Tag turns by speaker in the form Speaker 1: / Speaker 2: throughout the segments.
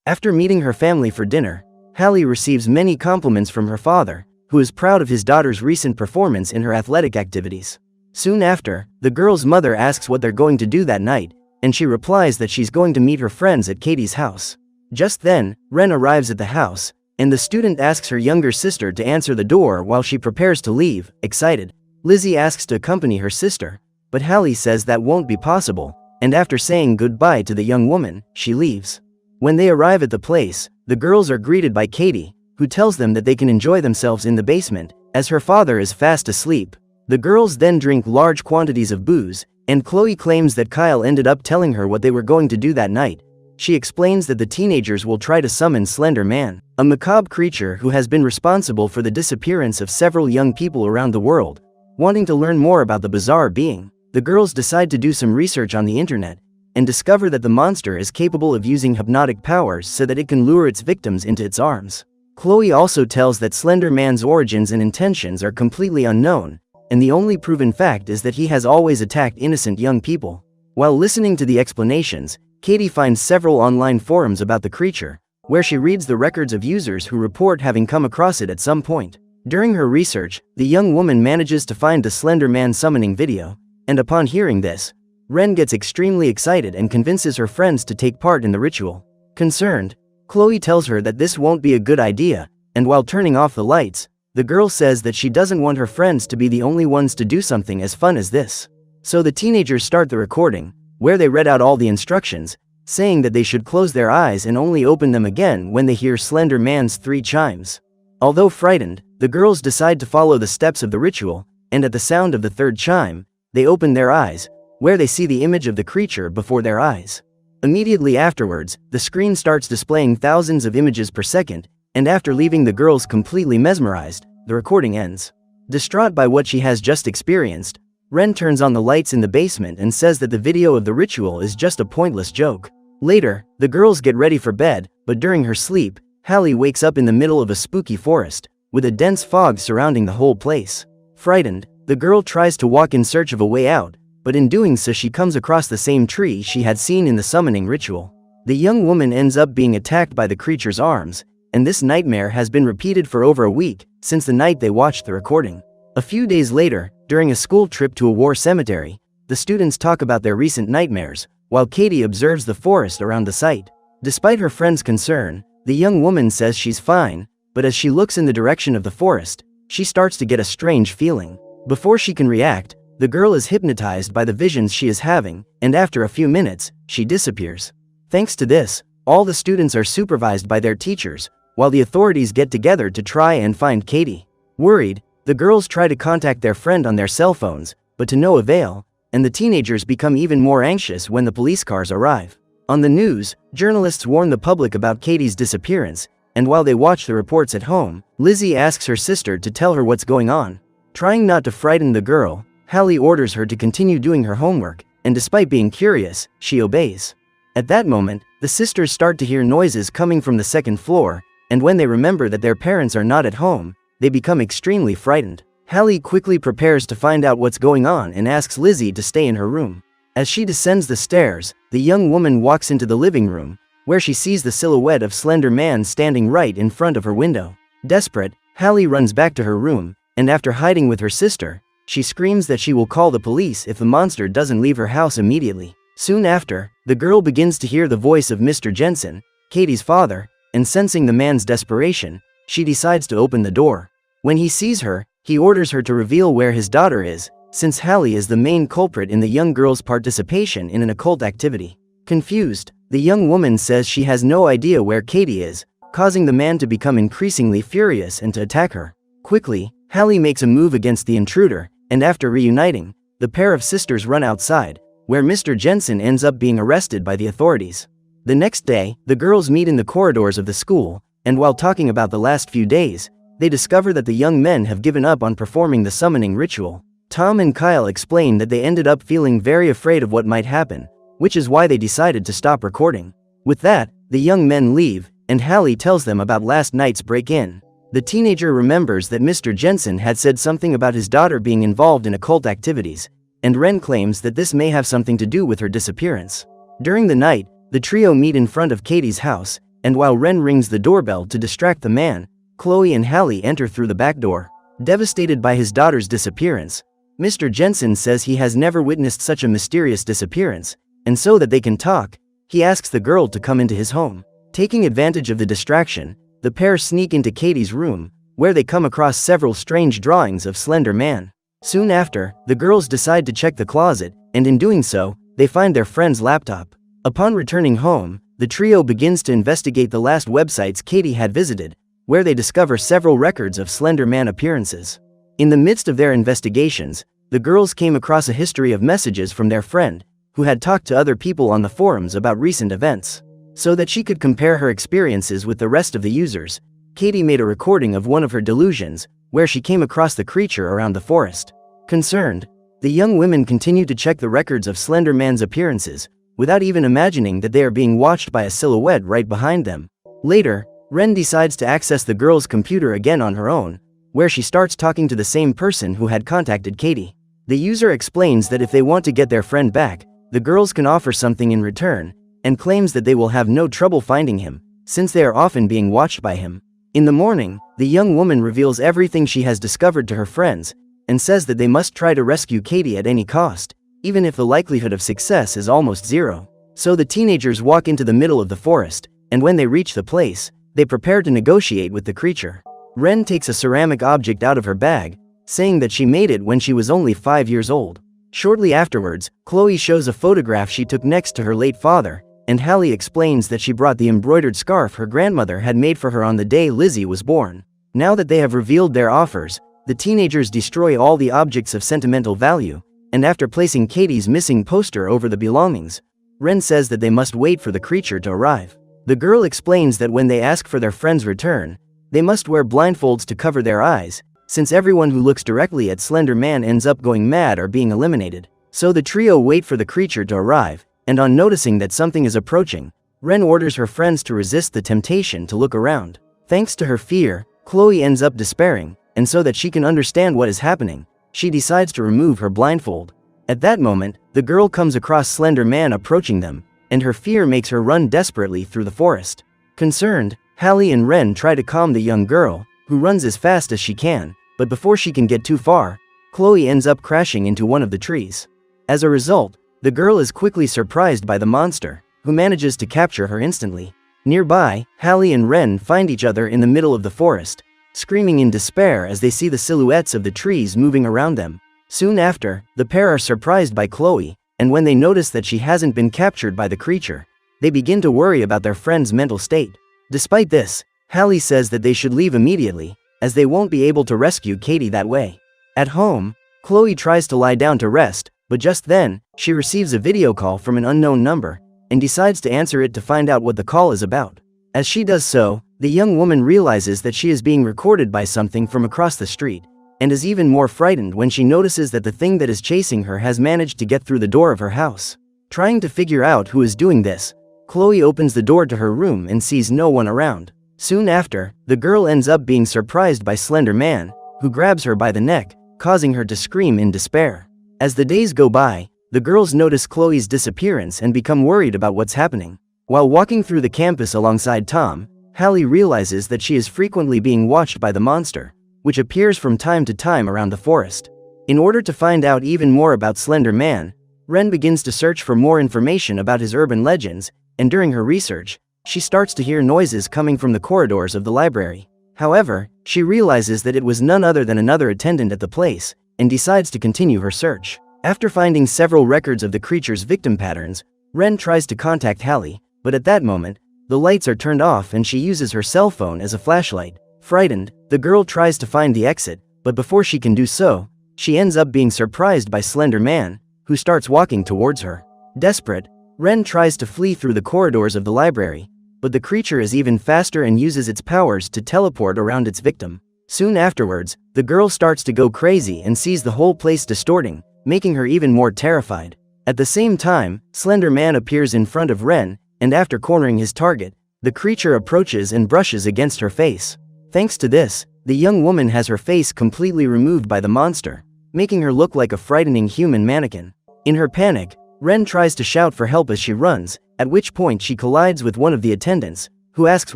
Speaker 1: After meeting her family for dinner, Hallie receives many compliments from her father, who is proud of his daughter's recent performance in her athletic activities. Soon after, the girl's mother asks what they're going to do that night, and she replies that she's going to meet her friends at Katie's house. Just then, Ren arrives at the house, and the student asks her younger sister to answer the door while she prepares to leave. Excited, Lizzie asks to accompany her sister, but Hallie says that won't be possible, and after saying goodbye to the young woman, she leaves. When they arrive at the place, the girls are greeted by Katie, who tells them that they can enjoy themselves in the basement, as her father is fast asleep. The girls then drink large quantities of booze, and Chloe claims that Kyle ended up telling her what they were going to do that night. She explains that the teenagers will try to summon Slender Man, a macabre creature who has been responsible for the disappearance of several young people around the world. Wanting to learn more about the bizarre being, the girls decide to do some research on the internet, and discover that the monster is capable of using hypnotic powers so that it can lure its victims into its arms. Chloe also tells that Slender Man's origins and intentions are completely unknown, and the only proven fact is that he has always attacked innocent young people. While listening to the explanations, Katie finds several online forums about the creature, where she reads the records of users who report having come across it at some point. During her research, the young woman manages to find the Slender Man summoning video, and upon hearing this, Ren gets extremely excited and convinces her friends to take part in the ritual. Concerned, Chloe tells her that this won't be a good idea, and while turning off the lights, the girl says that she doesn't want her friends to be the only ones to do something as fun as this. So the teenagers start the recording, where they read out all the instructions, saying that they should close their eyes and only open them again when they hear Slender Man's 3 chimes. Although frightened, the girls decide to follow the steps of the ritual, and at the sound of the 3rd chime, they open their eyes, where they see the image of the creature before their eyes. Immediately afterwards, the screen starts displaying thousands of images per second, and after leaving the girls completely mesmerized, the recording ends. Distraught by what she has just experienced, Ren turns on the lights in the basement and says that the video of the ritual is just a pointless joke. Later, the girls get ready for bed, but during her sleep, Hallie wakes up in the middle of a spooky forest, with a dense fog surrounding the whole place. Frightened, the girl tries to walk in search of a way out, but in doing so she comes across the same tree she had seen in the summoning ritual. The young woman ends up being attacked by the creature's arms, and this nightmare has been repeated for over a week, since the night they watched the recording. A few days later, during a school trip to a war cemetery, the students talk about their recent nightmares, while Katie observes the forest around the site. Despite her friend's concern, the young woman says she's fine, but as she looks in the direction of the forest, she starts to get a strange feeling. Before she can react, the girl is hypnotized by the visions she is having, and after a few minutes, she disappears. Thanks to this, all the students are supervised by their teachers, while the authorities get together to try and find Katie. Worried, the girls try to contact their friend on their cell phones, but to no avail, and the teenagers become even more anxious when the police cars arrive. On the news, journalists warn the public about Katie's disappearance, and while they watch the reports at home, Lizzie asks her sister to tell her what's going on. Trying not to frighten the girl, Hallie orders her to continue doing her homework, and despite being curious, she obeys. At that moment, the sisters start to hear noises coming from the 2nd floor, and when they remember that their parents are not at home, they become extremely frightened. Hallie quickly prepares to find out what's going on and asks Lizzie to stay in her room. As she descends the stairs, the young woman walks into the living room, where she sees the silhouette of Slender Man standing right in front of her window. Desperate, Hallie runs back to her room, and after hiding with her sister, she screams that she will call the police if the monster doesn't leave her house immediately. Soon after, the girl begins to hear the voice of Mr. Jensen, Katie's father, and sensing the man's desperation, she decides to open the door. When he sees her, he orders her to reveal where his daughter is, since Hallie is the main culprit in the young girl's participation in an occult activity. Confused, the young woman says she has no idea where Katie is, causing the man to become increasingly furious and to attack her. Quickly, Hallie makes a move against the intruder, and after reuniting, the pair of sisters run outside, where Mr. Jensen ends up being arrested by the authorities. The next day, the girls meet in the corridors of the school, and while talking about the last few days, they discover that the young men have given up on performing the summoning ritual. Tom and Kyle explain that they ended up feeling very afraid of what might happen, which is why they decided to stop recording. With that, the young men leave, and Hallie tells them about last night's break-in. The teenager remembers that Mr. Jensen had said something about his daughter being involved in occult activities, and Ren claims that this may have something to do with her disappearance. During the night, the trio meet in front of Katie's house, and while Ren rings the doorbell to distract the man, Chloe and Hallie enter through the back door. Devastated by his daughter's disappearance, Mr. Jensen says he has never witnessed such a mysterious disappearance, and so that they can talk, he asks the girl to come into his home. Taking advantage of the distraction, the pair sneak into Katie's room, where they come across several strange drawings of Slender Man. Soon after, the girls decide to check the closet, and in doing so, they find their friend's laptop. Upon returning home, the trio begins to investigate the last websites Katie had visited, where they discover several records of Slender Man appearances. In the midst of their investigations, the girls came across a history of messages from their friend, who had talked to other people on the forums about recent events. So that she could compare her experiences with the rest of the users, Katie made a recording of one of her delusions, where she came across the creature around the forest. Concerned, the young women continue to check the records of Slender Man's appearances, without even imagining that they are being watched by a silhouette right behind them. Later, Ren decides to access the girl's computer again on her own, where she starts talking to the same person who had contacted Katie. The user explains that if they want to get their friend back, the girls can offer something in return, and claims that they will have no trouble finding him, since they are often being watched by him. In the morning, the young woman reveals everything she has discovered to her friends, and says that they must try to rescue Katie at any cost, even if the likelihood of success is almost zero. So the teenagers walk into the middle of the forest, and when they reach the place, they prepare to negotiate with the creature. Ren takes a ceramic object out of her bag, saying that she made it when she was only 5 years old. Shortly afterwards, Chloe shows a photograph she took next to her late father, and Hallie explains that she brought the embroidered scarf her grandmother had made for her on the day Lizzie was born. Now that they have revealed their offers, the teenagers destroy all the objects of sentimental value, and after placing Katie's missing poster over the belongings, Ren says that they must wait for the creature to arrive. The girl explains that when they ask for their friend's return, they must wear blindfolds to cover their eyes, since everyone who looks directly at Slender Man ends up going mad or being eliminated. So the trio wait for the creature to arrive, and on noticing that something is approaching, Ren orders her friends to resist the temptation to look around. Thanks to her fear, Chloe ends up despairing, and so that she can understand what is happening, she decides to remove her blindfold. At that moment, the girl comes across Slender Man approaching them, and her fear makes her run desperately through the forest. Concerned, Hallie and Ren try to calm the young girl, who runs as fast as she can, but before she can get too far, Chloe ends up crashing into one of the trees. As a result, the girl is quickly surprised by the monster, who manages to capture her instantly. Nearby, Hallie and Ren find each other in the middle of the forest, screaming in despair as they see the silhouettes of the trees moving around them. Soon after, the pair are surprised by Chloe, and when they notice that she hasn't been captured by the creature, they begin to worry about their friend's mental state. Despite this, Hallie says that they should leave immediately, as they won't be able to rescue Katie that way. At home, Chloe tries to lie down to rest, but just then, she receives a video call from an unknown number, and decides to answer it to find out what the call is about. As she does so, the young woman realizes that she is being recorded by something from across the street, and is even more frightened when she notices that the thing that is chasing her has managed to get through the door of her house. Trying to figure out who is doing this, Chloe opens the door to her room and sees no one around. Soon after, the girl ends up being surprised by Slender Man, who grabs her by the neck, causing her to scream in despair. As the days go by, the girls notice Chloe's disappearance and become worried about what's happening. While walking through the campus alongside Tom, Hallie realizes that she is frequently being watched by the monster, which appears from time to time around the forest. In order to find out even more about Slender Man, Ren begins to search for more information about his urban legends, and during her research, she starts to hear noises coming from the corridors of the library. However, she realizes that it was none other than another attendant at the place, and decides to continue her search. After finding several records of the creature's victim patterns, Ren tries to contact Hallie, but at that moment, the lights are turned off and she uses her cell phone as a flashlight. Frightened, the girl tries to find the exit, but before she can do so, she ends up being surprised by Slender Man, who starts walking towards her. Desperate, Ren tries to flee through the corridors of the library, but the creature is even faster and uses its powers to teleport around its victim. Soon afterwards, the girl starts to go crazy and sees the whole place distorting, making her even more terrified. At the same time, Slender Man appears in front of Ren, and after cornering his target, the creature approaches and brushes against her face. Thanks to this, the young woman has her face completely removed by the monster, making her look like a frightening human mannequin. In her panic, Ren tries to shout for help as she runs, at which point she collides with one of the attendants, who asks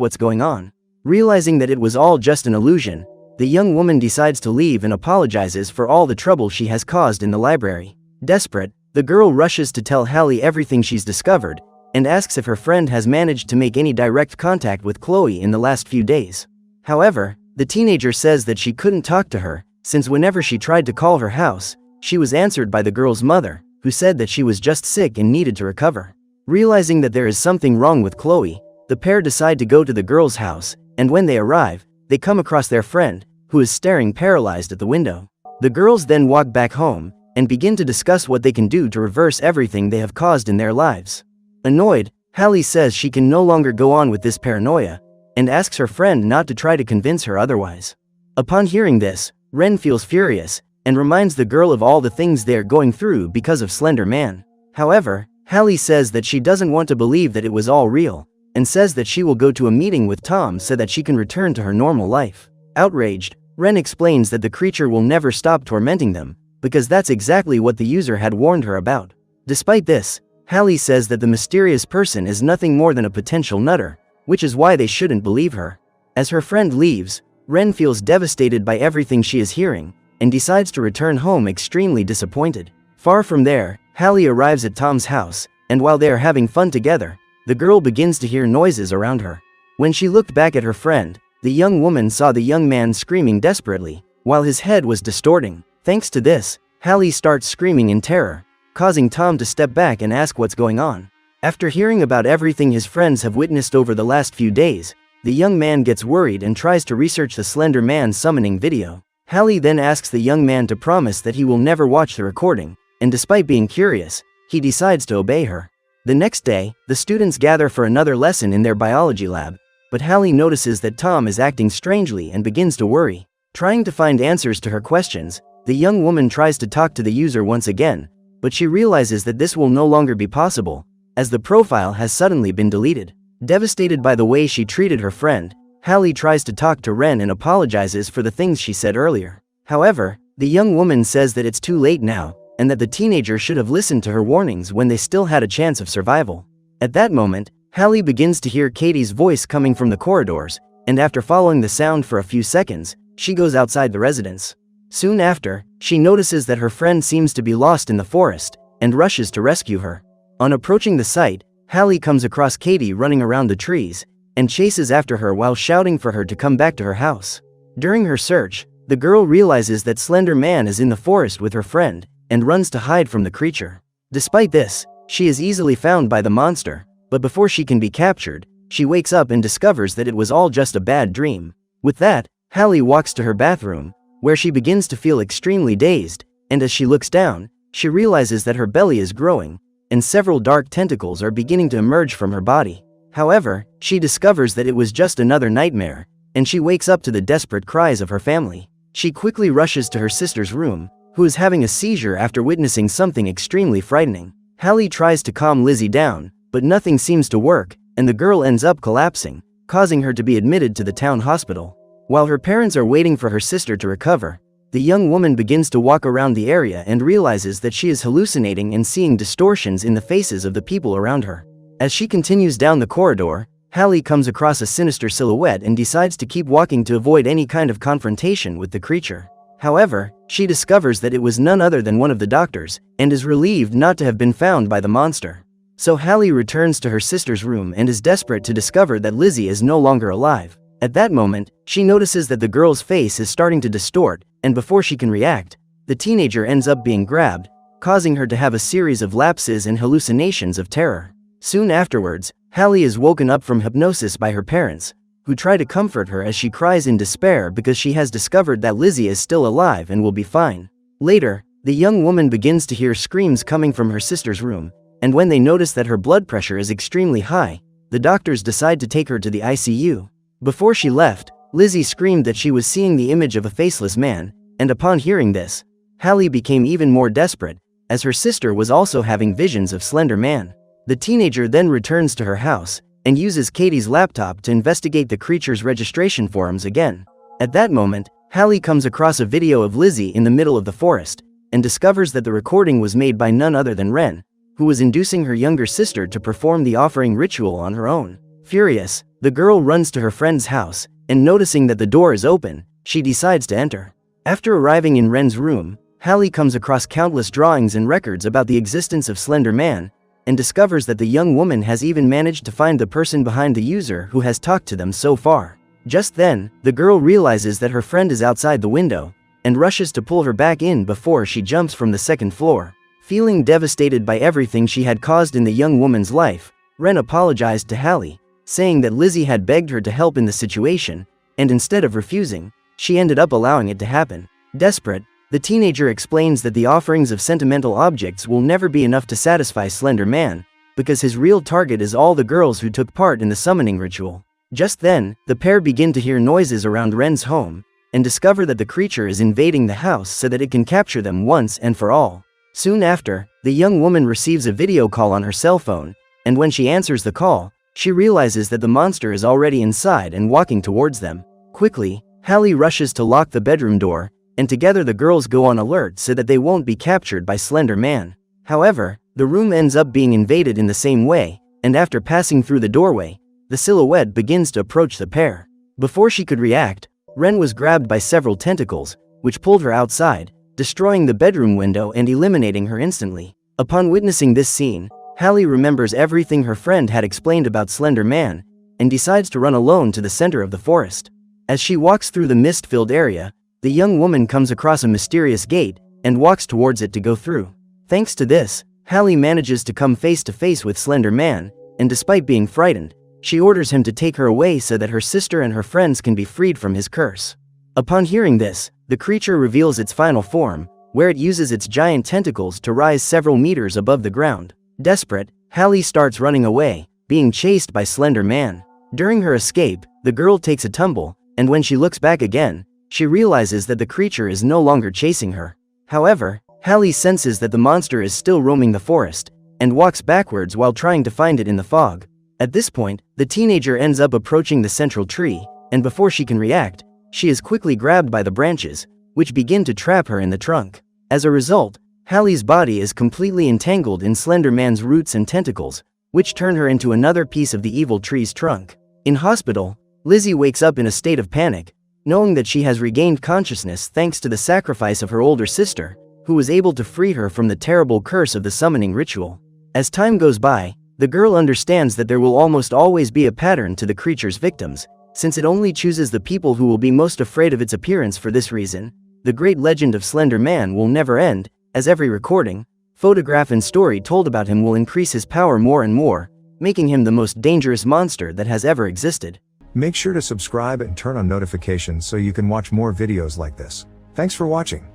Speaker 1: what's going on. Realizing that it was all just an illusion, the young woman decides to leave and apologizes for all the trouble she has caused in the library. Desperate, the girl rushes to tell Hallie everything she's discovered, and asks if her friend has managed to make any direct contact with Chloe in the last few days. However, the teenager says that she couldn't talk to her, since whenever she tried to call her house, she was answered by the girl's mother, who said that she was just sick and needed to recover. Realizing that there is something wrong with Chloe, the pair decide to go to the girl's house, and when they arrive, they come across their friend, who is staring paralyzed at the window. The girls then walk back home, and begin to discuss what they can do to reverse everything they have caused in their lives. Annoyed, Hallie says she can no longer go on with this paranoia, and asks her friend not to try to convince her otherwise. Upon hearing this, Ren feels furious, and reminds the girl of all the things they are going through because of Slender Man. However, Hallie says that she doesn't want to believe that it was all real, and says that she will go to a meeting with Tom so that she can return to her normal life. Outraged, Ren explains that the creature will never stop tormenting them, because that's exactly what the user had warned her about. Despite this, Hallie says that the mysterious person is nothing more than a potential nutter, which is why they shouldn't believe her. As her friend leaves, Ren feels devastated by everything she is hearing, and decides to return home extremely disappointed. Far from there, Hallie arrives at Tom's house, and while they are having fun together, the girl begins to hear noises around her. When she looked back at her friend, the young woman saw the young man screaming desperately, while his head was distorting. Thanks to this, Hallie starts screaming in terror, causing Tom to step back and ask what's going on. After hearing about everything his friends have witnessed over the last few days, the young man gets worried and tries to research the Slender Man summoning video. Hallie then asks the young man to promise that he will never watch the recording, and despite being curious, he decides to obey her. The next day, the students gather for another lesson in their biology lab, but Hallie notices that Tom is acting strangely and begins to worry. Trying to find answers to her questions, the young woman tries to talk to the user once again, but she realizes that this will no longer be possible, as the profile has suddenly been deleted. Devastated by the way she treated her friend, Hallie tries to talk to Ren and apologizes for the things she said earlier. However, the young woman says that it's too late now, and that the teenager should have listened to her warnings when they still had a chance of survival. At that moment, Hallie begins to hear Katie's voice coming from the corridors, and after following the sound for a few seconds, she goes outside the residence. Soon after, she notices that her friend seems to be lost in the forest, and rushes to rescue her. On approaching the site, Hallie comes across Katie running around the trees, and chases after her while shouting for her to come back to her house. During her search, the girl realizes that Slender Man is in the forest with her friend, and runs to hide from the creature. Despite this, she is easily found by the monster, but before she can be captured, she wakes up and discovers that it was all just a bad dream. With that, Hallie walks to her bathroom, where she begins to feel extremely dazed, and as she looks down, she realizes that her belly is growing, and several dark tentacles are beginning to emerge from her body. However, she discovers that it was just another nightmare, and she wakes up to the desperate cries of her family. She quickly rushes to her sister's room, who is having a seizure after witnessing something extremely frightening. Hallie tries to calm Lizzie down, but nothing seems to work, and the girl ends up collapsing, causing her to be admitted to the town hospital. While her parents are waiting for her sister to recover, the young woman begins to walk around the area and realizes that she is hallucinating and seeing distortions in the faces of the people around her. As she continues down the corridor, Hallie comes across a sinister silhouette and decides to keep walking to avoid any kind of confrontation with the creature. However, she discovers that it was none other than one of the doctors, and is relieved not to have been found by the monster. So Hallie returns to her sister's room and is desperate to discover that Lizzie is no longer alive. At that moment, she notices that the girl's face is starting to distort, and before she can react, the teenager ends up being grabbed, causing her to have a series of lapses and hallucinations of terror. Soon afterwards, Hallie is woken up from hypnosis by her parents, who try to comfort her as she cries in despair because she has discovered that Lizzie is still alive and will be fine. Later, the young woman begins to hear screams coming from her sister's room, and when they notice that her blood pressure is extremely high, the doctors decide to take her to the ICU. Before she left, Lizzie screamed that she was seeing the image of a faceless man, and upon hearing this, Hallie became even more desperate, as her sister was also having visions of Slender Man. The teenager then returns to her house, and uses Katie's laptop to investigate the creature's registration forms again. At that moment, Hallie comes across a video of Lizzie in the middle of the forest, and discovers that the recording was made by none other than Ren, who was inducing her younger sister to perform the offering ritual on her own. Furious, the girl runs to her friend's house, and noticing that the door is open, she decides to enter. After arriving in Ren's room, Hallie comes across countless drawings and records about the existence of Slender Man, and discovers that the young woman has even managed to find the person behind the user who has talked to them so far. Just then, the girl realizes that her friend is outside the window, and rushes to pull her back in before she jumps from the second floor. Feeling devastated by everything she had caused in the young woman's life, Ren apologized to Hallie, saying that Lizzie had begged her to help in the situation, and instead of refusing, she ended up allowing it to happen. Desperate, the teenager explains that the offerings of sentimental objects will never be enough to satisfy Slender Man, because his real target is all the girls who took part in the summoning ritual. Just then, the pair begin to hear noises around Ren's home, and discover that the creature is invading the house so that it can capture them once and for all. Soon after, the young woman receives a video call on her cell phone, and when she answers the call, she realizes that the monster is already inside and walking towards them. Quickly, Hallie rushes to lock the bedroom door, and together the girls go on alert so that they won't be captured by Slender Man. However, the room ends up being invaded in the same way, and after passing through the doorway, the silhouette begins to approach the pair. Before she could react, Ren was grabbed by several tentacles, which pulled her outside, destroying the bedroom window and eliminating her instantly. Upon witnessing this scene, Hallie remembers everything her friend had explained about Slender Man, and decides to run alone to the center of the forest. As she walks through the mist-filled area, the young woman comes across a mysterious gate, and walks towards it to go through. Thanks to this, Hallie manages to come face to face with Slender Man, and despite being frightened, she orders him to take her away so that her sister and her friends can be freed from his curse. Upon hearing this, the creature reveals its final form, where it uses its giant tentacles to rise several meters above the ground. Desperate, Hallie starts running away, being chased by Slender Man. During her escape, the girl takes a tumble, and when she looks back again, she realizes that the creature is no longer chasing her. However, Hallie senses that the monster is still roaming the forest, and walks backwards while trying to find it in the fog. At this point, the teenager ends up approaching the central tree, and before she can react, she is quickly grabbed by the branches, which begin to trap her in the trunk. As a result, Hallie's body is completely entangled in Slender Man's roots and tentacles, which turn her into another piece of the evil tree's trunk. In hospital, Lizzie wakes up in a state of panic, knowing that she has regained consciousness thanks to the sacrifice of her older sister, who was able to free her from the terrible curse of the summoning ritual. As time goes by, the girl understands that there will almost always be a pattern to the creature's victims, since it only chooses the people who will be most afraid of its appearance. For this reason, the great legend of Slender Man will never end, as every recording, photograph and story told about him will increase his power more and more, making him the most dangerous monster that has ever existed.
Speaker 2: Make sure to subscribe and turn on notifications so you can watch more videos like this. Thanks for watching.